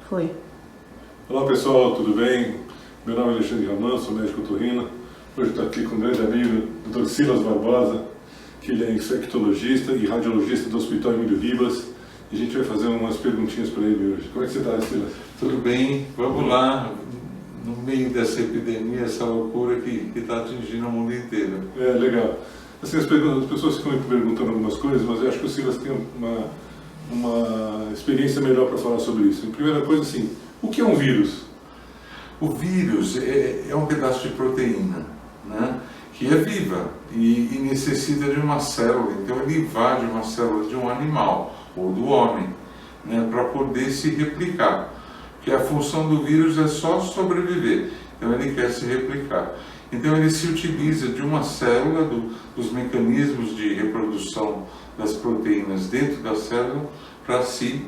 Foi. Olá pessoal, tudo bem? Meu nome é Alexandre Raman, sou médico otorrino. Hoje estou aqui com um grande amigo, Dr. Silas Barbosa, que ele é infectologista e radiologista do Hospital Emílio Ribas. E a gente vai fazer umas perguntinhas para ele hoje. Como é que você está, Silas? Tudo bem, vamos lá. No meio dessa epidemia, essa loucura que está atingindo o mundo inteiro. É, legal. Assim, as pessoas ficam me perguntando algumas coisas, mas eu acho que o Silas tem uma experiência melhor para falar sobre isso. A primeira coisa, assim, o que é um vírus? O vírus é um pedaço de proteína, né, que é viva e necessita de uma célula. Então ele invade uma célula de um animal ou do homem, né, para poder se replicar. Porque a função do vírus é só sobreviver, então ele quer se replicar. Então ele se utiliza de uma célula, dos mecanismos de reprodução das proteínas dentro da célula para se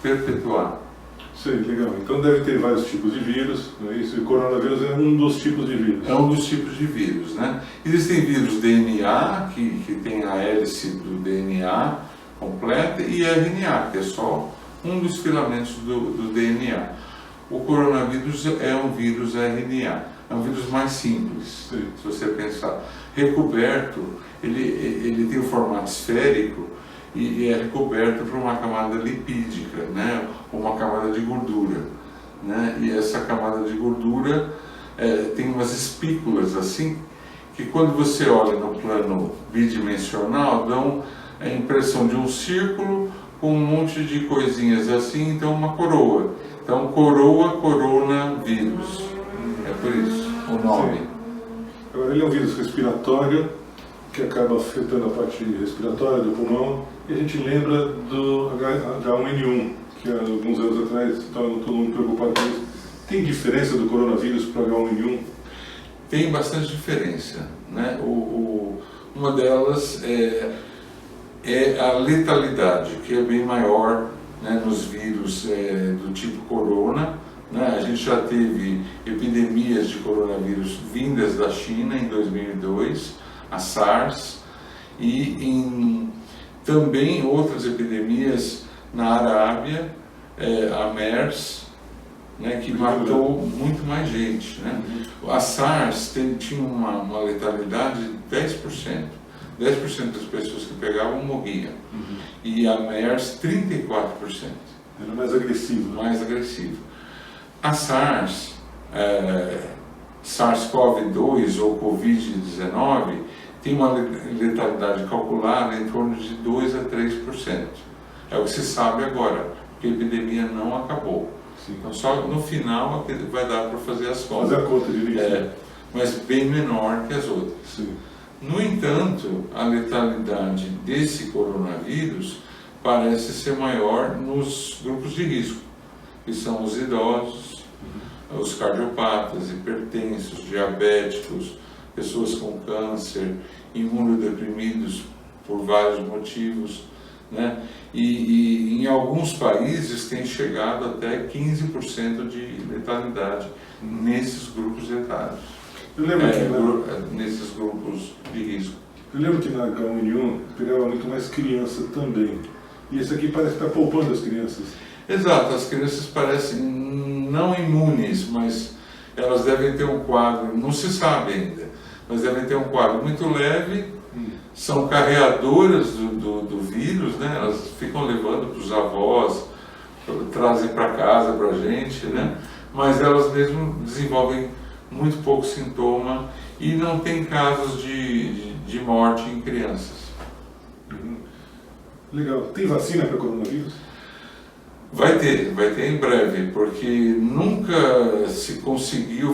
perpetuar. Sei, legal. Então deve ter vários tipos de vírus, não é isso? E o coronavírus é um dos tipos de vírus. É um dos tipos de vírus, né? Existem vírus DNA, que tem a hélice do DNA completa, e RNA, que é só um dos filamentos do DNA. O coronavírus é um vírus RNA, é um vírus mais simples, sim, se você pensar. Recoberto, ele tem o formato esférico e é recoberto por uma camada lipídica, né? Uma camada de gordura, né? E essa camada de gordura tem umas espículas assim, que quando você olha no plano bidimensional, dão a impressão de um círculo com um monte de coisinhas assim, então uma coroa. Então coronavírus, é por isso o nome. Sim. Agora ele é um vírus respiratório, que acaba afetando a parte respiratória do pulmão, e a gente lembra do H1N1, que há alguns anos atrás estava todo mundo preocupado com isso. Tem diferença do coronavírus para o H1N1? Tem bastante diferença, né? Uma delas é a letalidade, que é bem maior, né, nos vírus do tipo corona, né? A gente já teve epidemias de coronavírus vindas da China em 2002, a SARS, e também outras epidemias na Arábia, a MERS, né, que matou muito mais gente, né? A SARS tinha uma letalidade de 10%. 10% das pessoas que pegavam morriam. E a MERS, 34%. Era mais agressivo. Mais agressivo. A SARS, SARS-CoV-2 ou Covid-19, tem uma letalidade calculada em torno de 2 a 3%. É o que se sabe agora, porque a epidemia não acabou. Sim. Então só no final vai dar para fazer as contas. Fazer a conta direito. Mas bem menor que as outras. Sim. No entanto, a letalidade desse coronavírus parece ser maior nos grupos de risco, que são os idosos, os cardiopatas, hipertensos, diabéticos, pessoas com câncer, imunodeprimidos por vários motivos, né? E em alguns países tem chegado até 15% de letalidade nesses grupos etários. Eu lembro Nesses grupos de risco. Eu lembro que na H1N1 pegava muito mais criança também. E esse aqui parece que está poupando as crianças. Exato, as crianças parecem não imunes, mas elas devem ter um quadro, não se sabe ainda, mas devem ter um quadro muito leve, são carreadoras do vírus, né? Elas ficam levando para os avós, trazem para casa para a gente, né? Mas elas mesmo desenvolvem muito pouco sintoma e não tem casos de morte em crianças. Legal. Tem vacina para coronavírus? Vai ter em breve, porque nunca se conseguiu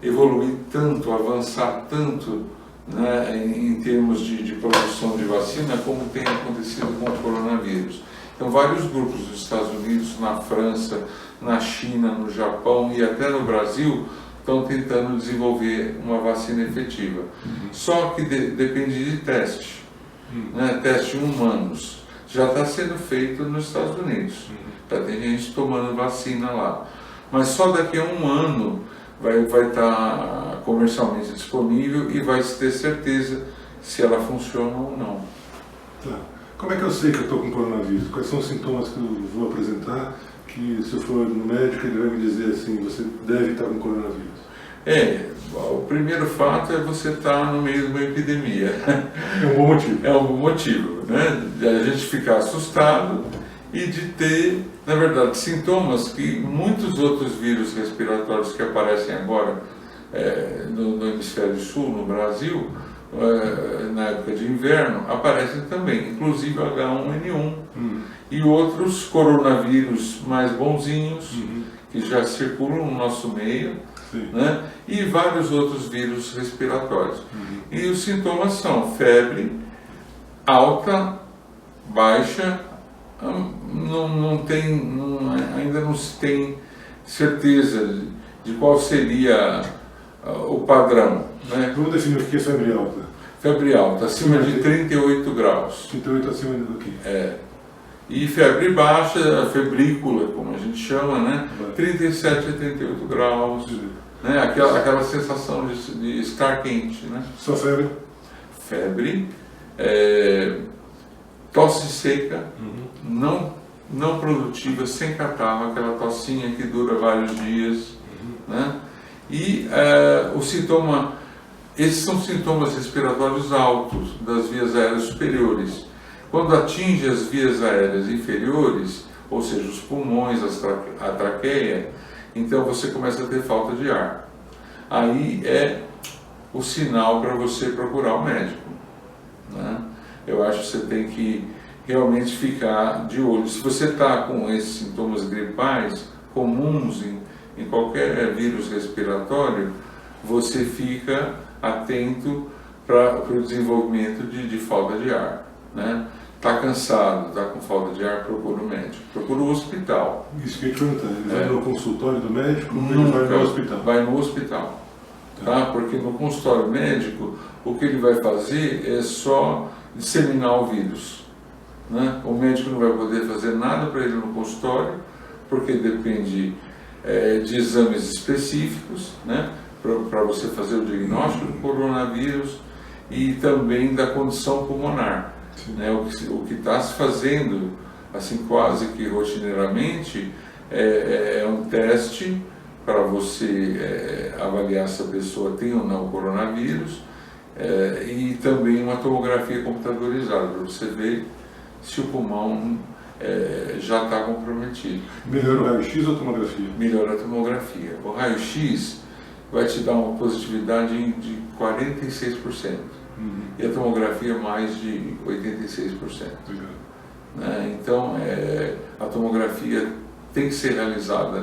evoluir tanto, avançar tanto, né, em termos de produção de vacina como tem acontecido com o coronavírus. Então vários grupos dos Estados Unidos, na França, na China, no Japão e até no Brasil estão tentando desenvolver uma vacina efetiva. Só que depende de teste, né, teste em humanos. Já está sendo feito nos Estados Unidos. Já tem gente tomando vacina lá. Mas só daqui a um ano vai estar comercialmente disponível e vai se ter certeza se ela funciona ou não. Tá. Como é que eu sei que eu estou com coronavírus? Quais são os sintomas que eu vou apresentar? que se eu for no médico ele vai me dizer assim, você deve estar com coronavírus? O primeiro fato é você estar no meio de uma epidemia. É um bom motivo. É um bom motivo, né? De a gente ficar assustado e de ter, na verdade, sintomas que muitos outros vírus respiratórios que aparecem agora no hemisfério sul, no Brasil, na época de inverno, aparecem também, inclusive H1N1 e outros coronavírus mais bonzinhos que já circulam no nosso meio, né? E vários outros vírus respiratórios. E os sintomas são febre alta, baixa, ainda não se tem certeza de qual seria o padrão, né? Vamos definir o que é febre alta. Febre alta, acima de 38 graus. 38 acima do que? E febre baixa, febrícula, como a gente chama, né? 37 a 38 graus, né? Aquela sensação de estar quente, né? Só febre? Febre, tosse seca, não produtiva, sem catarro, aquela tossinha que dura vários dias, né? E o sintoma, esses são sintomas respiratórios altos das vias aéreas superiores. Quando atinge as vias aéreas inferiores, ou seja, os pulmões, a traqueia, então você começa a ter falta de ar. Aí é o sinal para você procurar o médico, né? Eu acho que você tem que realmente ficar de olho. Se você está com esses sintomas gripais comuns em qualquer vírus respiratório, você fica atento para o desenvolvimento de falta de ar, né? Está cansado, está com falta de ar, procura o médico, procura o hospital. Isso que eu ia te perguntar, ele vai no consultório do médico ou Nunca, ele vai no hospital? Vai no hospital, tá? Porque no consultório médico, o que ele vai fazer é só disseminar o vírus, né? O médico não vai poder fazer nada para ele no consultório, porque depende de exames específicos, né? Para você fazer o diagnóstico do coronavírus e também da condição pulmonar. Né? O que está se fazendo, assim, quase que rotineiramente, é um teste para você avaliar se a pessoa tem ou não o coronavírus, e também uma tomografia computadorizada, para você ver se o pulmão já está comprometido. Melhora o raio-x ou a tomografia? Melhora a tomografia. O raio-x vai te dar uma positividade de 46%. E a tomografia mais de 86%. Né? Então, a tomografia tem que ser realizada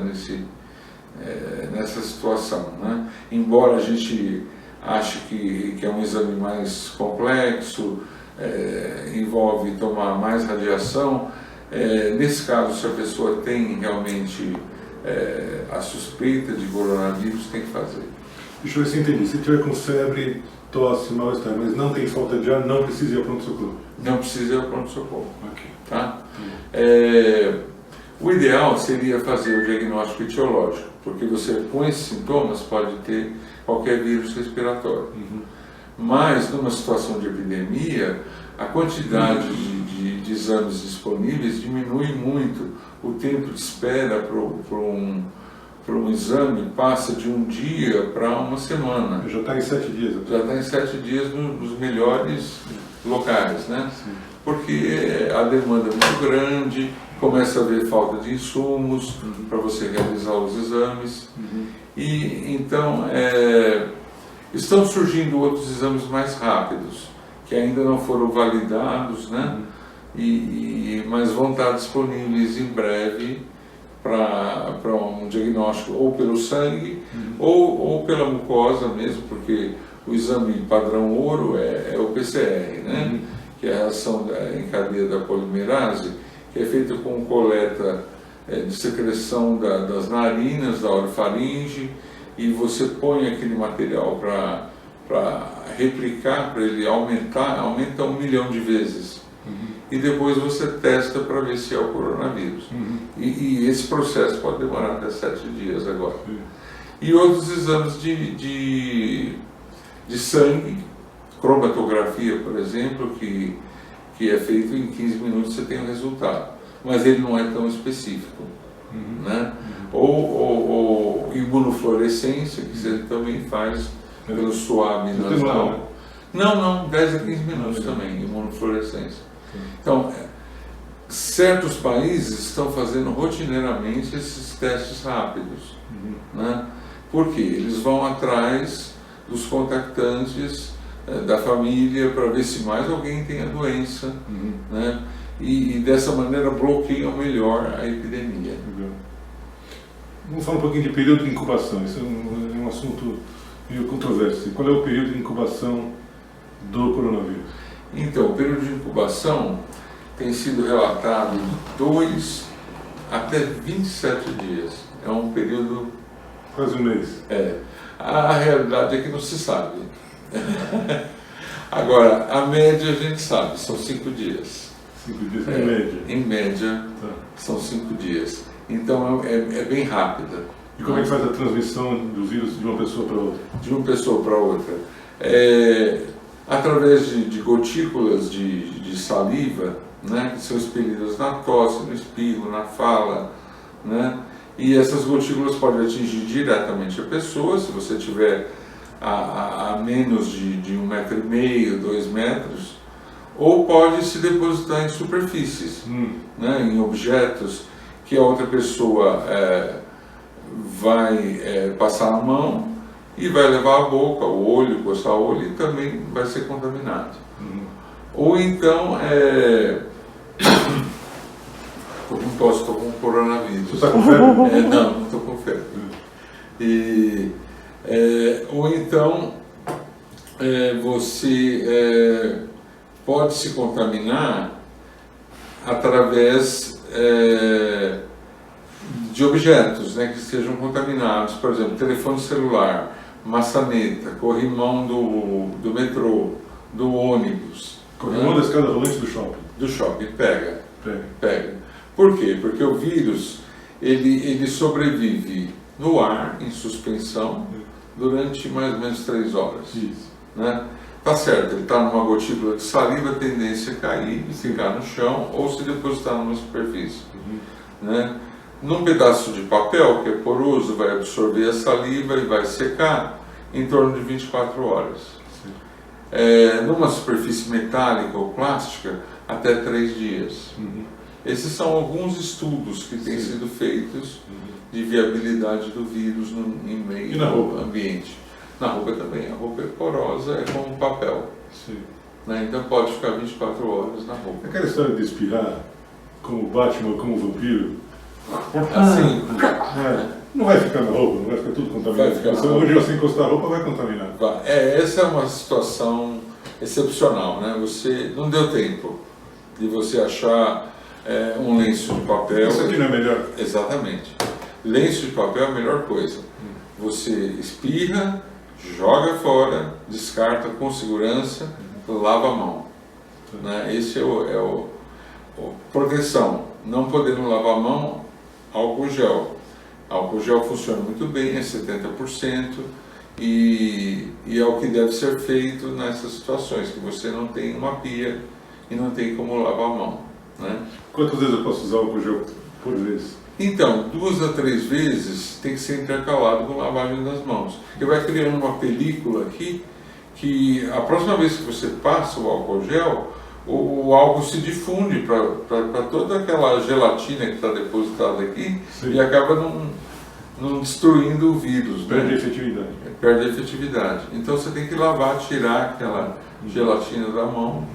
nessa situação, né? Embora a gente ache que é um exame mais complexo, envolve tomar mais radiação, nesse caso, se a pessoa tem realmente a suspeita de coronavírus, tem que fazer. Deixa eu ver se eu entendi. Se tiver com febre, tosse, mal-estar, mas não tem falta de ar, não precisa ir ao pronto-socorro? Não precisa ir ao pronto-socorro. Okay. Tá? O ideal seria fazer o diagnóstico etiológico, porque você, com esses sintomas, pode ter qualquer vírus respiratório. Mas, numa situação de epidemia, a quantidade de exames disponíveis diminui muito. O tempo de espera para um exame passa de um dia para uma semana. Já está em 7 dias. Já está em 7 dias nos melhores locais, né? Sim. Porque a demanda é muito grande, começa a haver falta de insumos para você realizar os exames. E então estão surgindo outros exames mais rápidos, que ainda não foram validados, né? Mas vão estar disponíveis em breve para um diagnóstico ou pelo sangue ou pela mucosa mesmo, porque o exame padrão ouro é o PCR, né? Que é a reação em cadeia da polimerase, que é feita com coleta de secreção das narinas, da orofaringe, e você põe aquele material para replicar, para ele aumenta 1 milhão de vezes. E depois você testa para ver se é o coronavírus. E esse processo pode demorar até 7 dias agora. E outros exames de sangue, cromatografia, por exemplo, que é feito em 15 minutos você tem o resultado. Mas ele não é tão específico. né? Ou imunofluorescência, que você também faz pelo suave nasal. Não, 10 a 15 minutos também, imunofluorescência. Então, certos países estão fazendo rotineiramente esses testes rápidos, né? Porque eles vão atrás dos contactantes da família para ver se mais alguém tem a doença, né? E dessa maneira bloqueiam melhor a epidemia. Vamos falar um pouquinho de período de incubação. Isso é um assunto meio controverso. Qual é o período de incubação do coronavírus? Então, o período de incubação tem sido relatado de 2 até 27 dias. É um período... Quase um mês. A realidade é que não se sabe. Agora, a média a gente sabe, são 5 dias. 5 dias em média? Em média, são 5 dias. Então é bem rápida. E como é que faz a transmissão do vírus de uma pessoa para outra? De uma pessoa para outra. Através de gotículas de saliva, né, que são expelidas na tosse, no espirro, na fala, né? E essas gotículas podem atingir diretamente a pessoa, se você tiver a menos de 1,5 metro, 2 metros, ou pode se depositar em superfícies, né, em objetos que a outra pessoa vai passar a mão e vai levar a boca, o olho, coçar o olho e também vai ser contaminado. Ou então, não posso, estou com coronavírus. Você está com febre? Não estou com febre. Ou então, você pode se contaminar através de objetos, né, que sejam contaminados, por exemplo, telefone celular, maçaneta, corrimão do metrô, do ônibus. Corrimão da escada rolante do shopping. Do shopping, pega. Por quê? Porque o vírus, ele sobrevive no ar, em suspensão, durante mais ou menos 3 horas. Isso. Né? Tá certo, ele está numa gotícula de saliva, a tendência é cair e ficar no chão ou se depositar numa superfície. Né? Num pedaço de papel, que é poroso, vai absorver a saliva e vai secar em torno de 24 horas. Numa superfície metálica ou plástica, até 3 dias. Esses são alguns estudos que têm sido feitos de viabilidade do vírus em meio ao ambiente. Na roupa também, a roupa é porosa, é como papel. Né? Então pode ficar 24 horas na roupa. Aquela história de espirrar como Batman ou como vampiro, assim, não vai ficar na roupa, não vai ficar tudo contaminado. Onde você encostar a roupa vai contaminar. Essa é uma situação excepcional, né? Você não deu tempo de você achar um lenço de papel. Isso aqui não é melhor? Exatamente. Lenço de papel é a melhor coisa. Você espirra, joga fora, descarta com segurança, lava a mão. Né? Esse é o proteção. Não podendo lavar a mão, álcool gel. Álcool gel funciona muito bem, é 70%, e é o que deve ser feito nessas situações, que você não tem uma pia e não tem como lavar a mão. Né? Quantas vezes eu posso usar álcool gel por vez? Então, 2 a 3 vezes tem que ser intercalado com lavagem das mãos. Porque vai criando uma película aqui, que a próxima vez que você passa o álcool gel, o álcool se difunde para toda aquela gelatina que está depositada aqui. Sim. E acaba não destruindo o vírus. Perde a efetividade. Perde a efetividade. Então você tem que lavar, tirar aquela gelatina da mão.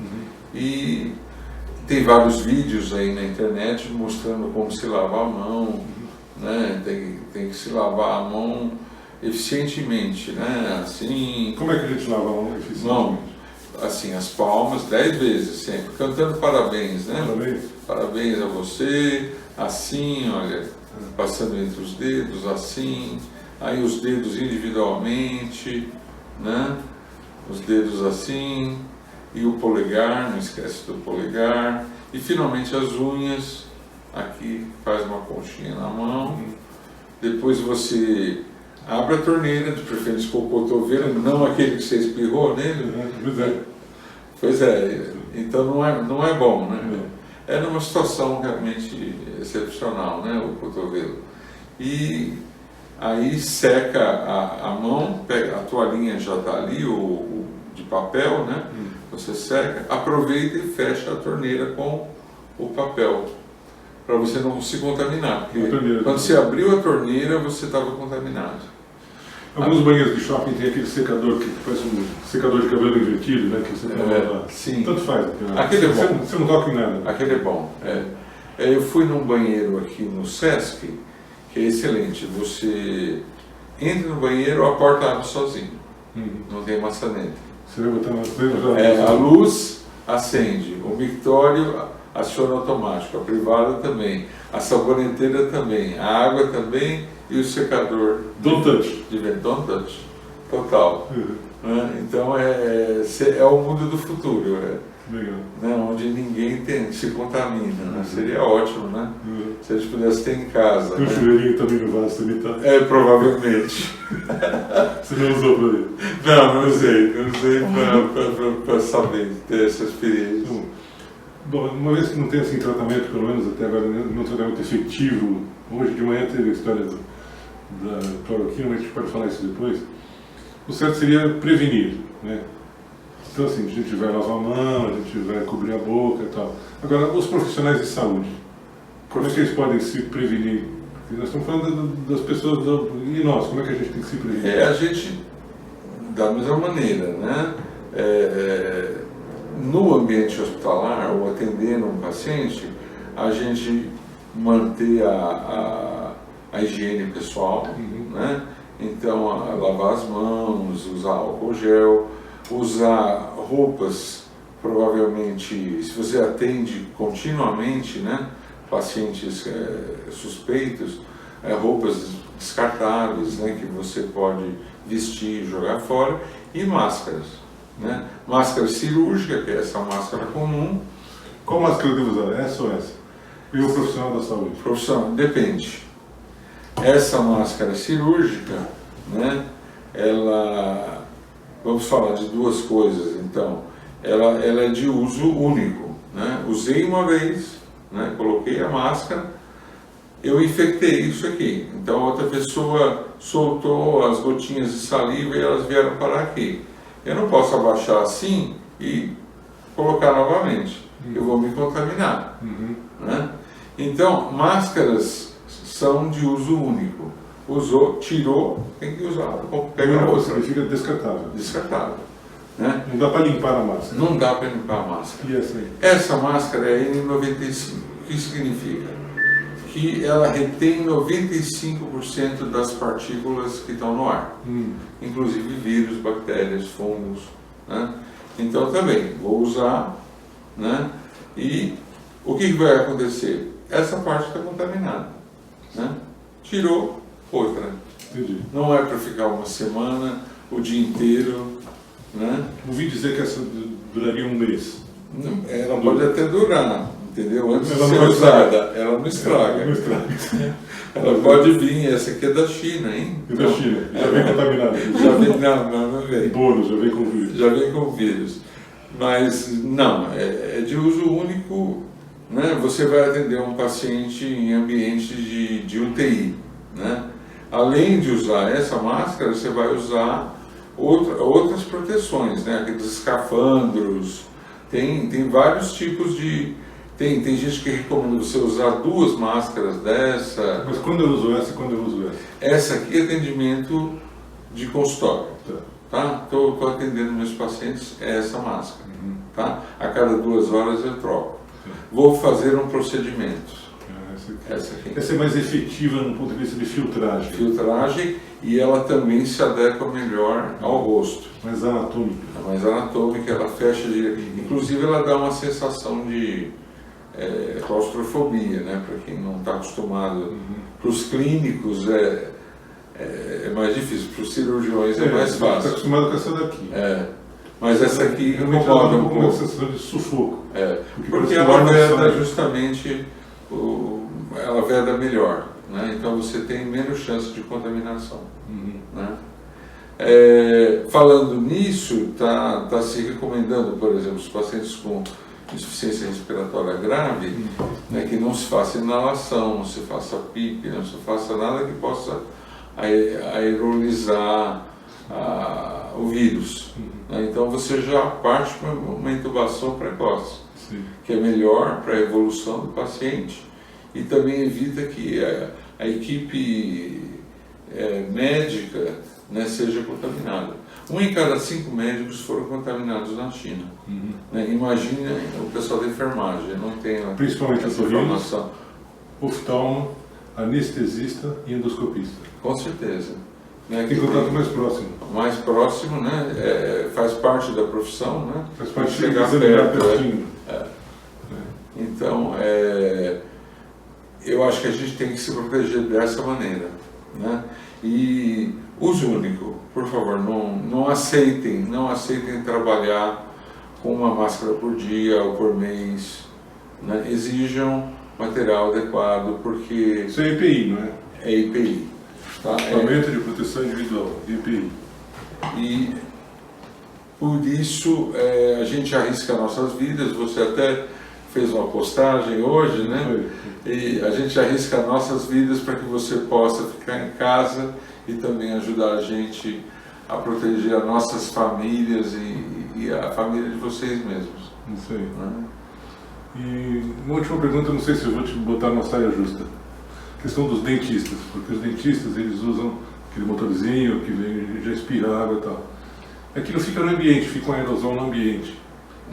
E tem vários vídeos aí na internet mostrando como se lavar a mão, né? Tem que se lavar a mão eficientemente, né? Assim. Como é que a gente lava a mão eficientemente? Não, assim, as palmas 10 vezes sempre, cantando parabéns, né? Parabéns. Parabéns a você, assim, olha, passando entre os dedos, assim, aí os dedos individualmente, né? Os dedos assim, e o polegar, não esquece do polegar, e finalmente as unhas, aqui faz uma conchinha na mão, depois você abre a torneira, de preferência com o cotovelo, não aquele que você espirrou nele. Pois é. Pois é, então não é bom, né? Era uma situação realmente excepcional, né, o cotovelo. E aí seca a mão, pega, a toalhinha já está ali, o de papel, né? Você seca, aproveita e fecha a torneira com o papel, para você não se contaminar, porque quando você abriu a torneira, você estava contaminado. Alguns banheiros de shopping tem aquele secador que parece um secador de cabelo invertido, né? Que você coloca. Sim. Tanto faz. Aquele é bom. Você não toca em nada. Aquele é bom. Eu fui num banheiro aqui no Sesc, que é excelente. Você entra no banheiro, a porta abre sozinho. Não tem maçaneta. Você vai botar uma a luz acende, o mictório aciona automático, a privada também, a saboneteira também, a água também e o secador. Don't touch. Don't touch. Total. Então é o mundo do futuro. Legal. Né, onde ninguém se contamina, né? Seria ótimo, né? Se a gente pudesse ter em casa. Tem um chuveirinho também no vaso sanitário? Provavelmente. Você não usou para ver? Não usei para saber, ter essa experiência. Bom, uma vez que não tem assim tratamento, pelo menos até agora, não tratamento efetivo, hoje de manhã teve a história da cloroquina, mas a gente pode falar isso depois. O certo seria prevenir, né? Então, assim, a gente vai lavar a mão, a gente vai cobrir a boca e tal. Agora, os profissionais de saúde, como é que eles podem se prevenir? Porque nós estamos falando das pessoas, e nós, como é que a gente tem que se prevenir? A gente, da mesma maneira, né? No ambiente hospitalar, ou atendendo um paciente, a gente manter a higiene pessoal, né? Então, lavar as mãos, usar álcool gel, usar roupas, provavelmente, se você atende continuamente, né, pacientes suspeitos, roupas descartáveis, né, que você pode vestir e jogar fora, e máscaras, né? Máscara cirúrgica, que é essa máscara comum. Qual máscara eu devo usar? Essa ou essa? E o profissional da saúde? Profissional, depende. Essa máscara cirúrgica, né, vamos falar de duas coisas, então. Ela é de uso único, né? Usei uma vez, né? Coloquei a máscara, eu infectei isso aqui. Então a outra pessoa soltou as gotinhas de saliva e elas vieram parar aqui. Eu não posso abaixar assim e colocar novamente. Eu vou me contaminar. Né? Então, máscaras são de uso único. Usou, tirou, tem que usar. Pega outra. Fica descartável. Descartável. Né? Não dá para limpar a máscara. Não dá para limpar a máscara. E essa aí? Essa máscara é N95. O que significa? Que ela retém 95% das partículas que estão no ar. Inclusive vírus, bactérias, fungos. Né? Então também, vou usar, né? E o que vai acontecer? Essa parte está contaminada. Né? Tirou, outra. Entendi. Não é para ficar uma semana, o dia inteiro. Né? Ouvi dizer que essa duraria um mês. Ela pode até durar, entendeu? Antes Ela de ser não usada, ela não estraga. Ela não estraga. Ela pode vir, essa aqui é da China, hein? É da China, já vem contaminada. Já vem, não vem. Bônus, já vem com vírus. Já vem com vírus. Mas não, é de uso único, né? Você vai atender um paciente em ambiente de UTI, né? Além de usar essa máscara, você vai usar outras proteções, né? Aqueles escafandros, tem vários tipos de... Tem gente que recomenda você usar 2 máscaras dessa. Mas quando eu uso essa e quando eu uso essa? Essa aqui é atendimento de consultório. Tá? Estou atendendo meus pacientes, é essa máscara. Tá? A cada 2 horas eu troco. Vou fazer um procedimento. Essa é mais efetiva no ponto de vista de filtragem. Filtragem, e ela também se adequa melhor ao rosto. Mais anatômica. É mais anatômica, ela fecha direito. Inclusive ela dá uma sensação de claustrofobia, né? Para quem não está acostumado. Para os clínicos é mais difícil, para os cirurgiões é mais fácil. Está acostumado com essa daqui. Mas essa aqui incomoda um pouco. Uma sensação de sufoco. Porque ela veda justamente, ela veda melhor, né? Então você tem menos chance de contaminação. Né? Falando nisso, está se recomendando, por exemplo, os pacientes com insuficiência respiratória grave, né, que não se faça inalação, não se faça PIP, não se faça nada que possa aerolizar o vírus. Né? Então você já parte para uma intubação precoce, que é melhor para a evolução do paciente e também evita que a equipe médica, né, seja contaminada. 1 em cada 5 médicos foram contaminados na China. Né? Imagina o pessoal da enfermagem, não tem principalmente essa informação. Oftalmo, anestesista e endoscopista. Com certeza. Né? Tem contato mais próximo. Mais próximo, né? Faz parte da profissão, né? Faz parte de chegar perto. Então, eu acho que a gente tem que se proteger dessa maneira, né? E uso único, por favor, não aceitem trabalhar com uma máscara por dia ou por mês, né? Exijam material adequado, porque... Isso é EPI, não é? É EPI. Tá? Equipamento de proteção individual, EPI. E por isso a gente arrisca nossas vidas. Você até fez uma postagem hoje, né? E a gente arrisca nossas vidas para que você possa ficar em casa e também ajudar a gente a proteger as nossas famílias e a família de vocês mesmos. Isso aí. Né? E uma última pergunta, não sei se eu vou te botar numa saia justa. A questão dos dentistas, porque os dentistas eles usam aquele motorzinho que vem, já expira água e tal. Aquilo fica no ambiente, fica um aerosol no ambiente.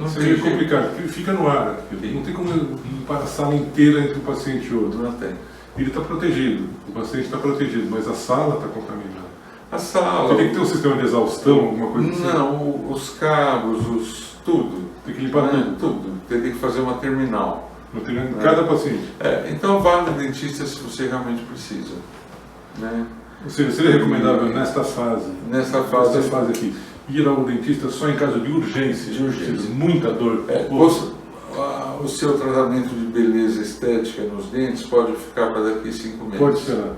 Isso é meio complicado, porque fica no ar. Não tem como limpar a sala inteira entre um paciente e outro. Não tem. Ele está protegido, o paciente está protegido, mas a sala está contaminada. A sala... Você tem que ter um sistema de exaustão, alguma coisa assim? Não, os cabos, tudo. Tem que limpar tudo. Tem que fazer uma terminal. Em cada paciente. Então vá no dentista se você realmente precisa. Né? Ou seja, seria recomendável nesta fase aqui, ir ao dentista só em caso de urgência, muita dor. O seu tratamento de beleza estética nos dentes pode ficar para daqui 5 meses. Pode esperar.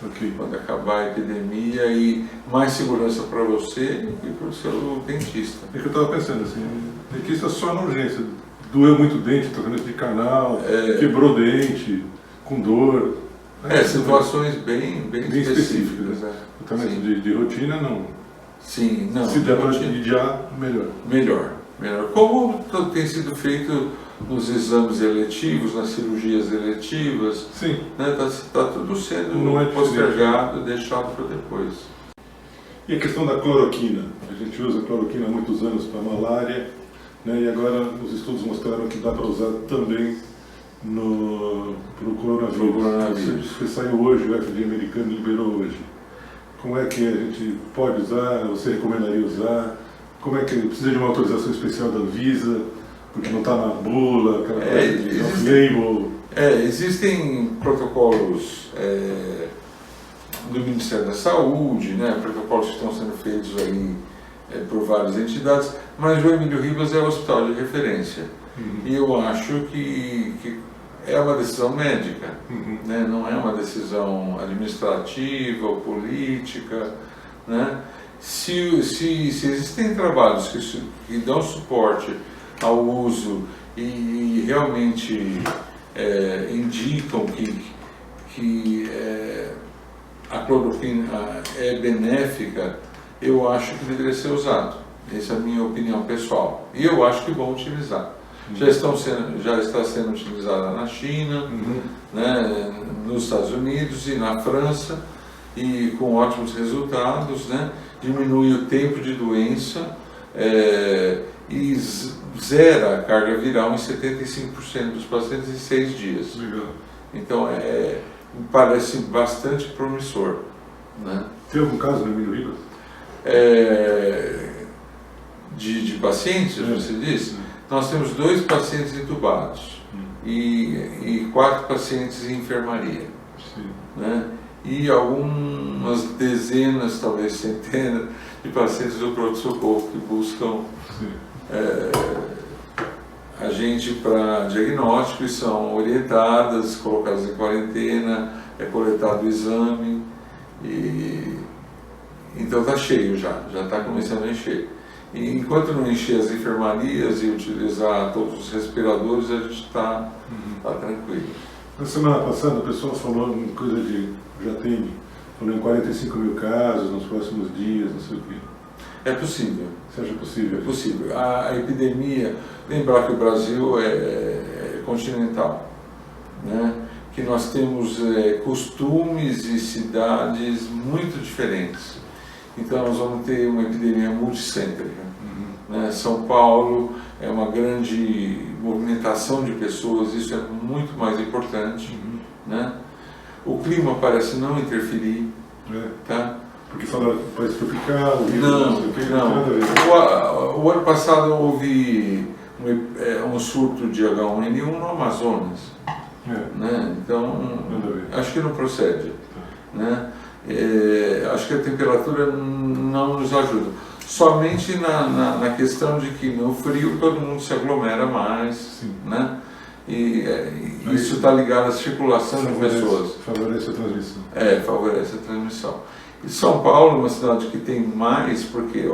Okay. Quando acabar a epidemia, e mais segurança para você e para o seu dentista. É que eu estava pensando assim, dentista só na urgência. Doeu muito o dente, tratamento de canal, quebrou o dente, com dor. Situações bem específicas. Tratamento de rotina, não. Sim, não. Se der para mediar, melhor. Melhor. Como tem sido feito nos exames eletivos, nas cirurgias eletivas, sim, né? Tá tudo sendo postergado, deixado para depois. E a questão da cloroquina? A gente usa cloroquina há muitos anos para malária, né? E agora os estudos mostraram que dá para usar também para o coronavírus. Isso saiu hoje, o FDA americano liberou hoje. Como é que a gente pode usar? Você recomendaria usar? Como é que precisa de uma autorização especial da Anvisa? Porque não está na bula, aquela coisa de off-label. Existem protocolos do Ministério da Saúde, né? Protocolos que estão sendo feitos aí por várias entidades, mas o Emílio Ribas é o hospital de referência. E eu acho que é uma decisão médica, né? Não é uma decisão administrativa ou política, né? Se existem trabalhos que dão suporte ao uso e realmente indicam que a cloroquina é benéfica, eu acho que deveria ser usado. Essa é a minha opinião pessoal. E eu acho que vão utilizar. Já está sendo utilizada na China, né, nos Estados Unidos e na França, e com ótimos resultados, né? Diminui o tempo de doença e zera a carga viral em 75% dos pacientes em 6 dias. Legal. Então me parece bastante promissor. Né? Tem algum caso no Emílio Ribas? De pacientes, você disse? Nós temos 2 pacientes entubados e 4 pacientes em enfermaria. Né? E algumas dezenas, talvez centenas, de pacientes do pronto-socorro que buscam a gente para diagnóstico e são orientadas, colocadas em quarentena, é coletado o exame, e então está cheio já está começando a encher. E enquanto não encher as enfermarias e utilizar todos os respiradores, a gente está tranquilo. Na semana passada o pessoal falou em coisa de, falou em 45 mil casos nos próximos dias, não sei o quê. É possível. Você acha possível? É possível. A epidemia, lembrar que o Brasil é continental, né? Que nós temos costumes e cidades muito diferentes. Então nós vamos ter uma epidemia multicêntrica. Né? São Paulo é uma grande movimentação de pessoas, isso é muito mais importante. Né? O clima parece não interferir. Tá? Porque falaram que país tropical, não. O ano passado houve um surto de H1N1 no Amazonas. Né? Então, acho que não procede. Né? Acho que a temperatura não nos ajuda. Somente na questão de que no frio todo mundo se aglomera mais. Né? E isso está ligado à circulação de pessoas. Favorece a transmissão. Favorece a transmissão. E São Paulo é uma cidade que tem mais, porque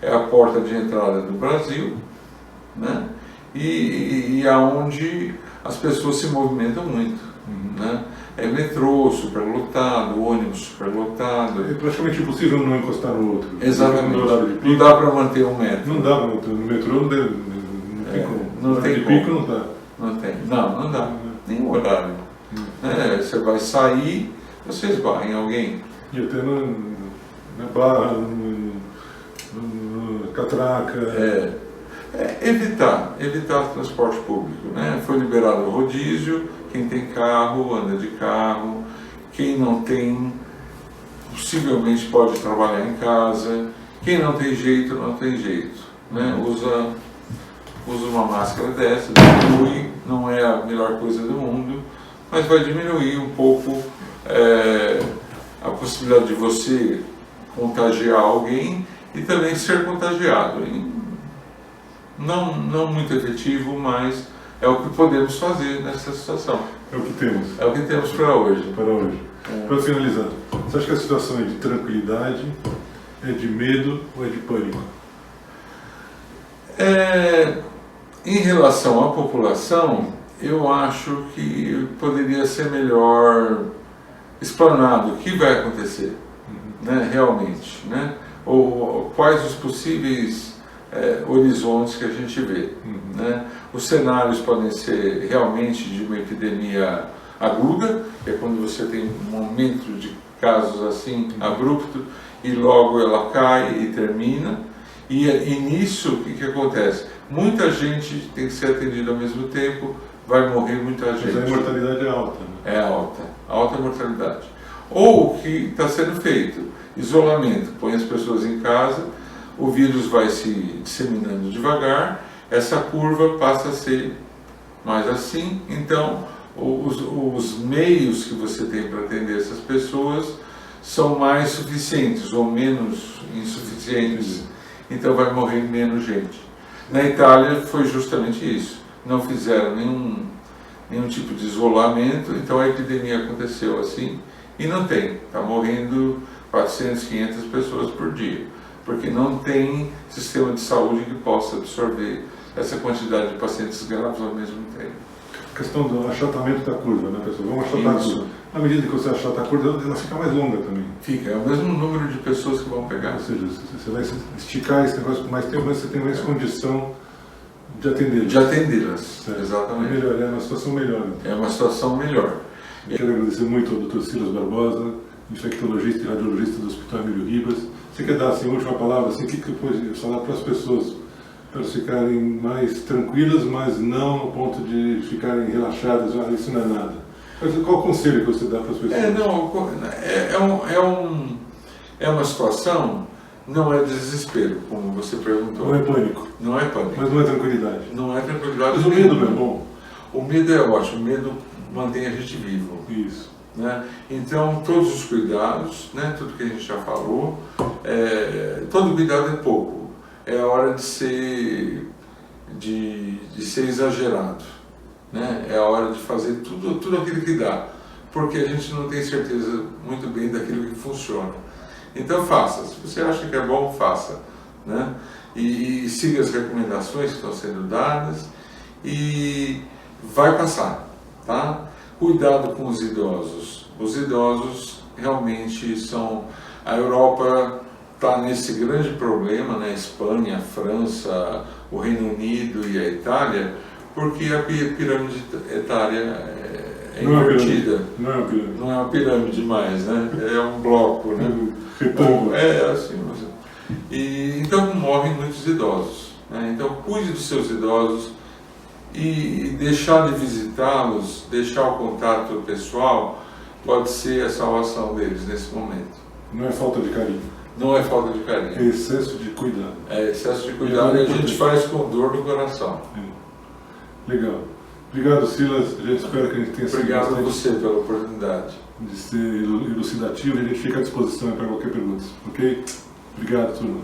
é a porta de entrada do Brasil, né? E aonde as pessoas se movimentam muito. Né? É metrô superlotado, ônibus superlotado. É praticamente impossível não encostar no outro. Exatamente. Não dá para manter um metro. Não dá para manter. No metrô não tem como. Não tem de como. pico não dá. Não tem. Não dá. Nenhum horário. Você vai sair, você esbarra em alguém. E até na Barra, no Catraca. Evitar transporte público. Né? Foi liberado o rodízio, quem tem carro, anda de carro, quem não tem, possivelmente pode trabalhar em casa, quem não tem jeito, não tem jeito. Né? Usa uma máscara dessa, diminui, não é a melhor coisa do mundo, mas vai diminuir um pouco a possibilidade de você contagiar alguém e também ser contagiado. Não muito efetivo, mas é o que podemos fazer nessa situação. É o que temos. É o que temos para hoje. Para finalizar, você acha que a situação é de tranquilidade, é de medo ou é de pânico? Em relação à população, eu acho que poderia ser melhor explanado o que vai acontecer, né, realmente, né? Ou quais os possíveis horizontes que a gente vê. Né? Os cenários podem ser realmente de uma epidemia aguda, que é quando você tem um aumento de casos assim abrupto e logo ela cai e termina. E nisso o que acontece? Muita gente tem que ser atendida ao mesmo tempo, vai morrer muita gente. Mas a mortalidade é alta. Né? É alta mortalidade. Ou o que está sendo feito? Isolamento, põe as pessoas em casa, o vírus vai se disseminando devagar, essa curva passa a ser mais assim, então os meios que você tem para atender essas pessoas são mais suficientes ou menos insuficientes, então vai morrer menos gente. Na Itália foi justamente isso, não fizeram nenhum tipo de isolamento, então a epidemia aconteceu assim e não tem, está morrendo 400, 500 pessoas por dia, porque não tem sistema de saúde que possa absorver essa quantidade de pacientes graves ao mesmo tempo. A questão do achatamento da curva, né, pessoal? Vamos achatar a curva. Na medida que você achata a curva, ela fica mais longa também. Fica, é o mesmo número de pessoas que vão pegar. Ou seja, você vai esticar esse negócio por mais tempo, mas você tem mais condição de atendê-las. De atendê-las, exatamente. É uma situação melhor. Então. É uma situação melhor. Eu quero agradecer muito ao Dr. Silas Barbosa, infectologista e radiologista do Hospital Emílio Ribas. Você quer dar assim, a última palavra, assim, o que pode falar para as pessoas, para elas ficarem mais tranquilas, mas não ao ponto de ficarem relaxadas, isso não é nada. Qual o conselho que você dá para as pessoas? É uma situação, não é desespero, como você perguntou. Não é pânico. Não é pânico. Mas não é tranquilidade. Não é tranquilidade. Mas o medo não é bom? O medo é ótimo, o medo mantém a gente vivo. Isso. Né? Então, todos os cuidados, né? Tudo que a gente já falou, todo cuidado é pouco. É a hora de ser exagerado. Né? É a hora de fazer tudo aquilo que dá, porque a gente não tem certeza muito bem daquilo que funciona. Então faça, se você acha que é bom, faça, né? E siga as recomendações que estão sendo dadas e vai passar, tá? Cuidado com os idosos. Os idosos realmente são... A Europa está nesse grande problema, né? A Espanha, a França, o Reino Unido e a Itália, porque a pirâmide etária é invertida. Não é uma pirâmide. Não é uma pirâmide mais, né? É um bloco, né? Retângulo. É assim. E, então morrem muitos idosos, né? Então cuide dos seus idosos e deixar de visitá-los, deixar o contato pessoal, pode ser a salvação deles nesse momento. Não é falta de carinho. Não é falta de carinho. É excesso de cuidado. É excesso de cuidado e a gente faz com dor no coração. Legal. Obrigado, Silas. A gente espera que a gente tenha sido Obrigado a você pela oportunidade. de ser elucidativo e a gente fica à disposição para qualquer pergunta. Ok? Obrigado, turma.